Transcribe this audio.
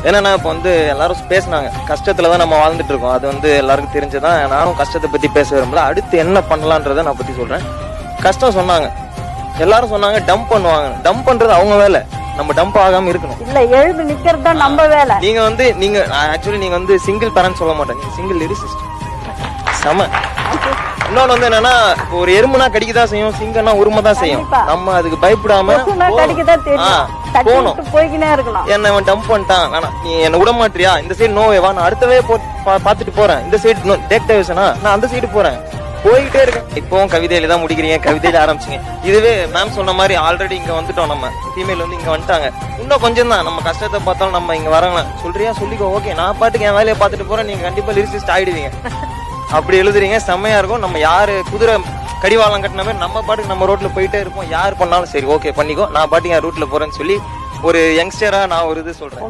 ஏன்னா இப்போ வந்து எல்லாரும் பேசினாங்க, கஷ்டத்துல தான் நம்ம வாழ்ந்துட்டு இருக்கோம். அது வந்து எல்லாருக்கும் தெரிஞ்சுதான். நானும் கஷ்டத்தை பத்தி பேச விரும்பல. அடுத்து என்ன பண்ணலான்றத நான் பத்தி சொல்றேன். கஷ்டம் சொன்னாங்க, எல்லாரும் சொன்னாங்க டம்ப் பண்ணுவாங்க. டம்ப் பண்றது அவங்க வேலை, நம்ம டம்ப் ஆகாம இருக்கணும். இல்ல எழுந்து நிக்கிறது தான் நம்ம வேலை. நீங்க ஆக்சுவலி நீங்க வந்து சிங்கிள் பேரண்ட் சொல்ல மாட்டேன், நீங்க சிங்கிள் லிரிசிஸ்ட். செம. இன்னொன்னு வந்து என்னன்னா, ஒரு எறும்புனா கடிக்கதான் செய்யும், சிங்கம்னா உரிமைதான் செய்யும். நம்ம அதுக்கு பயப்படாம போய்கினே இருக்கலாம். என்ன அவன் டம்ப் பண்ணிட்டான், வேணாம் நீ என்ன விட மாட்டியா, இந்த சைடு நோவேவா, நான் அடுத்தவே பாத்துட்டு போறேன். இந்த சைடு டேக்டேஷனா, நான் அந்த சைடு போறேன், போயிட்டே இருக்கேன். இப்பவும் கவிதையில தான் முடிக்கிறீங்க, கவிதையில ஆரம்பிச்சிங்க. இதுவே மேம் சொன்ன மாதிரி ஆல்ரெடி இங்க வந்துட்டோம். நம்ம ஃபீமேல் வந்து இங்க வந்துட்டாங்க. இன்னும் கொஞ்சம் தான் நம்ம கஷ்டத்தை பார்த்தாலும் நம்ம இங்க வரலாம். சொல்றியா சொல்லிக்கோ, ஓகே நான் பாட்டுக்கு என் வேலையை பார்த்துட்டு போறேன், நீங்க கண்டிப்பா லிரிசிஸ்ட் ஆயிடுவீங்க. அப்படி எழுதுறீங்க, செம்மையா இருக்கும். நம்ம யாரு குதிரை கடிவாளம் கட்டின மாதிரி நம்ம பாட்டுக்கு நம்ம ரோட்ல போயிட்டே இருப்போம். யார் பண்ணாலும் சரி ஓகே பண்ணிக்கோ, நான் பாட்டுக்கு என் ரூட்ல போறேன்னு சொல்லி ஒரு யங்ஸ்டரா நான் ஒரு இது சொல்றேன்.